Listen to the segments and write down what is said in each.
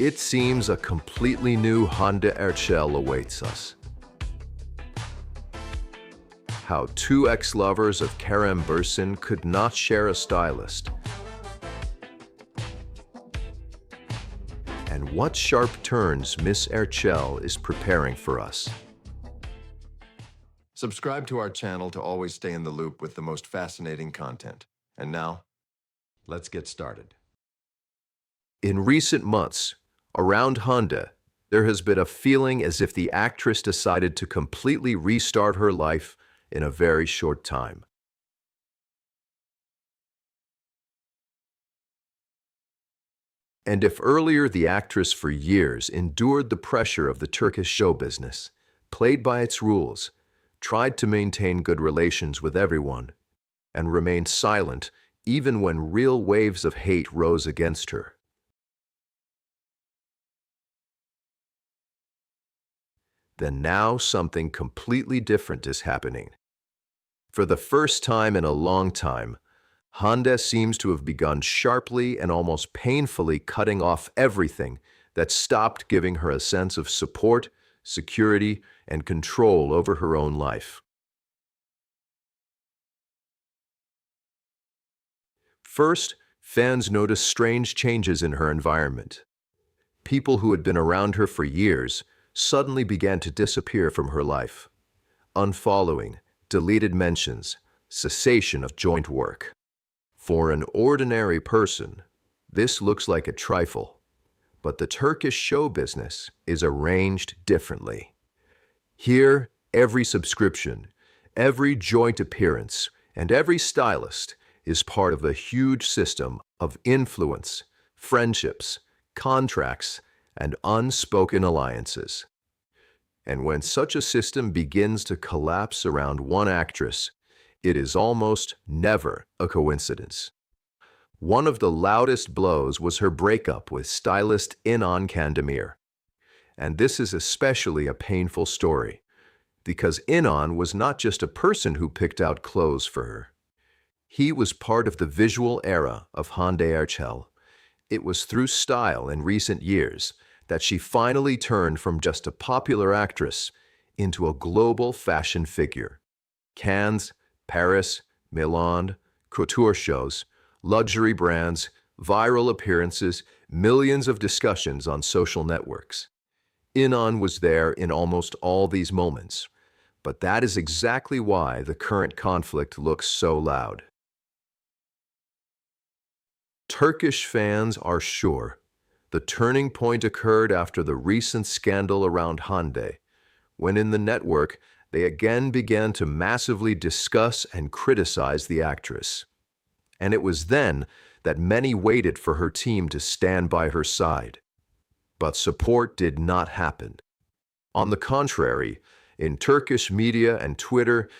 it seems a completely new Hande Erçel awaits us. How two ex-lovers of Kerem Bürsin could not share a stylist. And what sharp turns Miss Ercel is preparing for us. Subscribe to our channel to always stay in the loop with the most fascinating content. And now, let's get started. In recent months, around Hande, there has been a feeling as if the actress decided to completely restart her life in a very short time. And if earlier the actress for years endured the pressure of the Turkish show business, played by its rules, tried to maintain good relations with everyone, and remained silent even when real waves of hate rose against her, then now something completely different is happening. For the first time in a long time, Hande seems to have begun sharply and almost painfully cutting off everything that stopped giving her a sense of support, security, and control over her own life. First, fans noticed strange changes in her environment. People who had been around her for years suddenly began to disappear from her life. Unfollowing, deleted mentions, cessation of joint work. For an ordinary person, this looks like a trifle, but the Turkish show business is arranged differently. Here, every subscription, every joint appearance, and every stylist is part of a huge system of influence, friendships, contracts, and unspoken alliances. And when such a system begins to collapse around one actress, it is almost never a coincidence. One of the loudest blows was her breakup with stylist İnan Kandemir. And this is especially a painful story, because İnan was not just a person who picked out clothes for her. He was part of the visual era of Hande Erçel. It was through style in recent years that she finally turned from just a popular actress into a global fashion figure. Cannes, Paris, Milan, couture shows, luxury brands, viral appearances, millions of discussions on social networks. İnan was there in almost all these moments, but that is exactly why the current conflict looks so loud. Turkish fans are sure the turning point occurred after the recent scandal around Hande, when in the network they again began to massively discuss and criticize the actress. And it was then that many waited for her team to stand by her side. But support did not happen. On the contrary, in Turkish media and Twitter,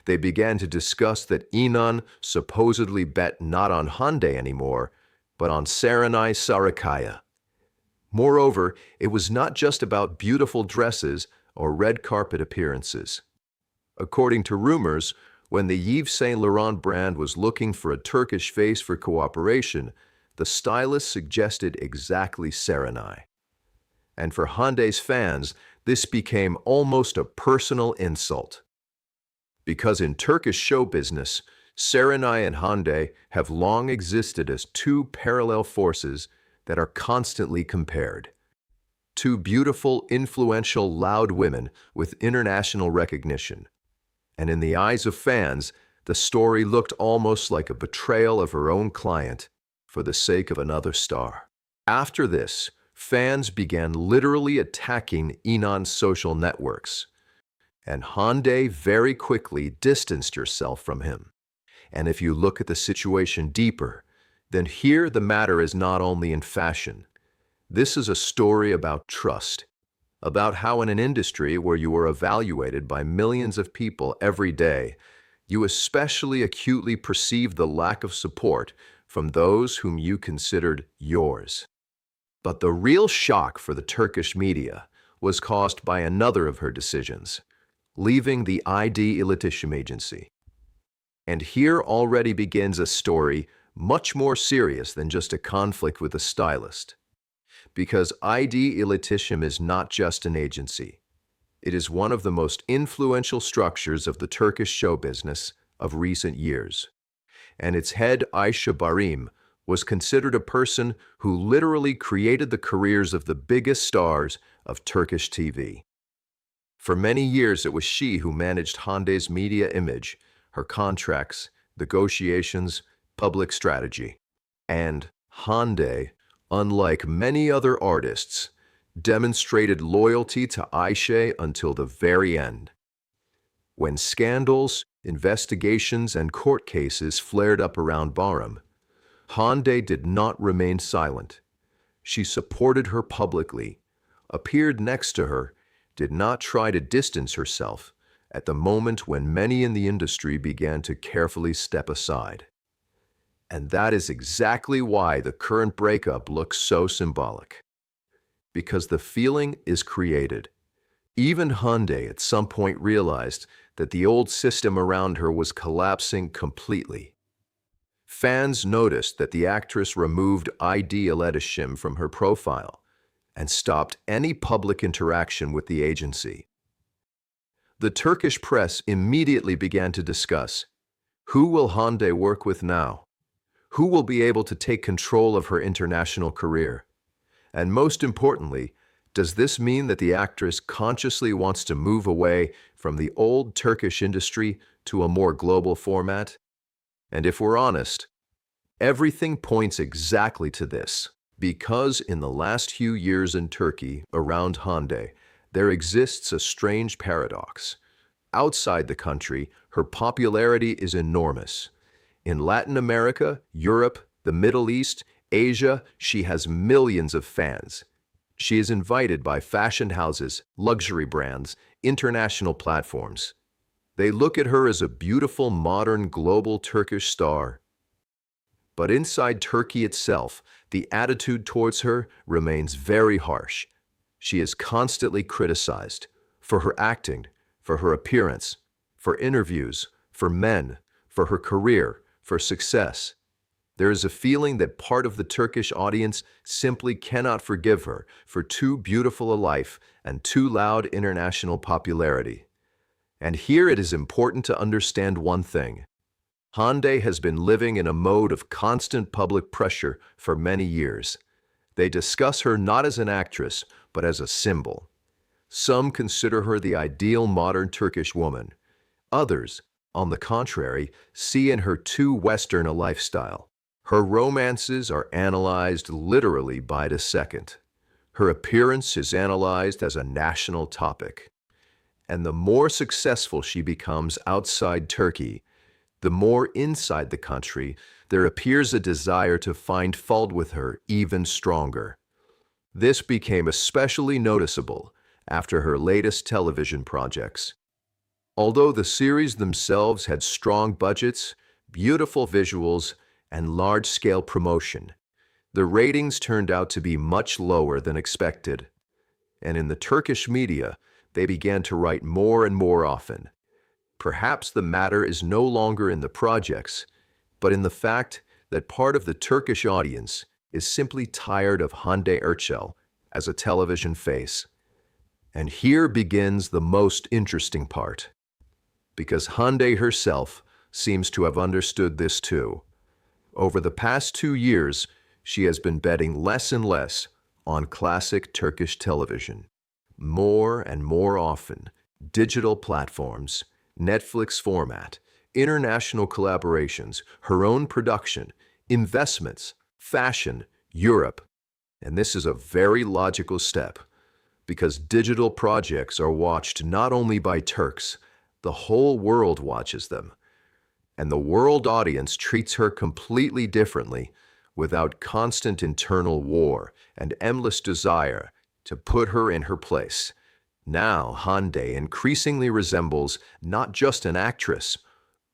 they began to discuss that İnan supposedly bet not on Hande anymore, but on Serenay Sarıkaya. Moreover, it was not just about beautiful dresses or red carpet appearances. According to rumors, when the Yves Saint Laurent brand was looking for a Turkish face for cooperation, the stylist suggested exactly Serenay. And for Hande's fans, this became almost a personal insult. Because in Turkish show business, Serenay and Hande have long existed as two parallel forces that are constantly compared. Two beautiful, influential, loud women with international recognition. And in the eyes of fans, the story looked almost like a betrayal of her own client for the sake of another star. After this, fans began literally attacking İnan's social networks, and Hande very quickly distanced herself from him. And if you look at the situation deeper, then here the matter is not only in fashion. This is a story about trust, about how in an industry where you are evaluated by millions of people every day, you especially acutely perceive the lack of support from those whom you considered yours. But the real shock for the Turkish media was caused by another of her decisions, leaving the ID İletişim agency. And here already begins a story much more serious than just a conflict with a stylist. Because ID İletişim is not just an agency. It is one of the most influential structures of the Turkish show business of recent years. And its head, Ayşe Barım, was considered a person who literally created the careers of the biggest stars of Turkish TV. For many years, it was she who managed Hande's media image, her contracts, negotiations, public strategy. And Hande, unlike many other artists, demonstrated loyalty to Ayşe until the very end. When scandals, investigations, and court cases flared up around Barım, Hande did not remain silent. She supported her publicly, appeared next to her, did not try to distance herself at the moment when many in the industry began to carefully step aside. And that is exactly why the current breakup looks so symbolic. Because the feeling is created. Even Hande at some point realized that the old system around her was collapsing completely. Fans noticed that the actress removed ID İletişim from her profile and stopped any public interaction with the agency. The Turkish press immediately began to discuss, who will Hande work with now? Who will be able to take control of her international career? And most importantly, does this mean that the actress consciously wants to move away from the old Turkish industry to a more global format? And if we're honest, everything points exactly to this. Because in the last few years in Turkey, around Hande, there exists a strange paradox. Outside the country, her popularity is enormous. In Latin America, Europe, the Middle East, Asia, she has millions of fans. She is invited by fashion houses, luxury brands, international platforms. They look at her as a beautiful, modern, global Turkish star. But inside Turkey itself, the attitude towards her remains very harsh. She is constantly criticized for her acting, for her appearance, for interviews, for men, for her career, for success. There is a feeling that part of the Turkish audience simply cannot forgive her for too beautiful a life and too loud international popularity. And here it is important to understand one thing. Hande has been living in a mode of constant public pressure for many years. They discuss her not as an actress, but as a symbol. Some consider her the ideal modern Turkish woman. Others, on the contrary, see in her too Western a lifestyle. Her romances are analyzed literally by the second. Her appearance is analyzed as a national topic. And the more successful she becomes outside Turkey, the more inside the country there appears a desire to find fault with her even stronger. This became especially noticeable after her latest television projects. Although the series themselves had strong budgets, beautiful visuals, and large-scale promotion, the ratings turned out to be much lower than expected. And in the Turkish media, they began to write more and more often. Perhaps the matter is no longer in the projects, but in the fact that part of the Turkish audience is simply tired of Hande Erçel as a television face. And here begins the most interesting part. Because Hande herself seems to have understood this too. Over the past 2 years, she has been betting less and less on classic Turkish television. More and more often, digital platforms, Netflix format, international collaborations, her own production, investments, fashion, Europe. And this is a very logical step, because digital projects are watched not only by Turks, the whole world watches them. And the world audience treats her completely differently, without constant internal war and endless desire to put her in her place. Now, Hande increasingly resembles not just an actress,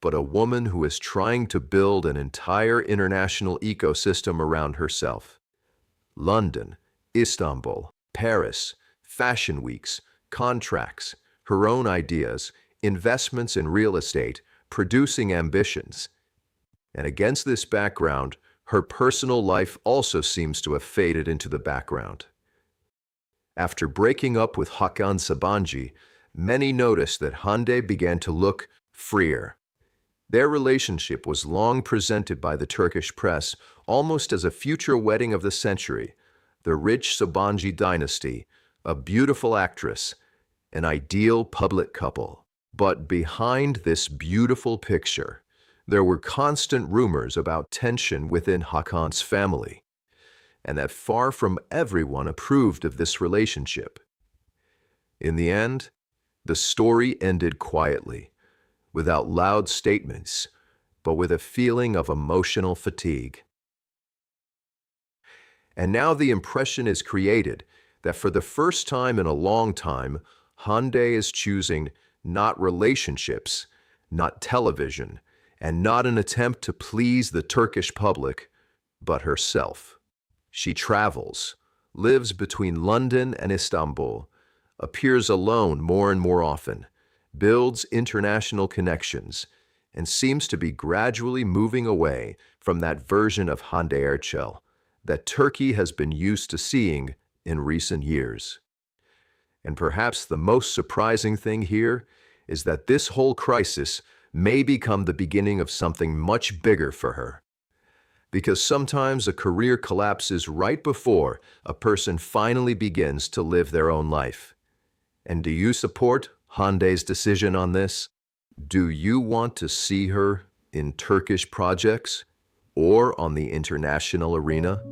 but a woman who is trying to build an entire international ecosystem around herself. London, Istanbul, Paris, fashion weeks, contracts, her own ideas, investments in real estate, producing ambitions. And against this background, her personal life also seems to have faded into the background. After breaking up with Hakan Sabancı, many noticed that Hande began to look freer. Their relationship was long presented by the Turkish press almost as a future wedding of the century, the rich Sabancı dynasty, a beautiful actress, an ideal public couple. But behind this beautiful picture, there were constant rumors about tension within Hakan's family, and that far from everyone approved of this relationship. In the end, the story ended quietly, without loud statements, but with a feeling of emotional fatigue. And now the impression is created that for the first time in a long time, Hande is choosing not relationships, not television, and not an attempt to please the Turkish public, but herself. She travels, lives between London and Istanbul, appears alone more and more often, builds international connections, and seems to be gradually moving away from that version of Hande Erçel that Turkey has been used to seeing in recent years. And perhaps the most surprising thing here is that this whole crisis may become the beginning of something much bigger for her. Because sometimes a career collapses right before a person finally begins to live their own life. And do you support Hande's decision on this? Do you want to see her in Turkish projects or on the international arena?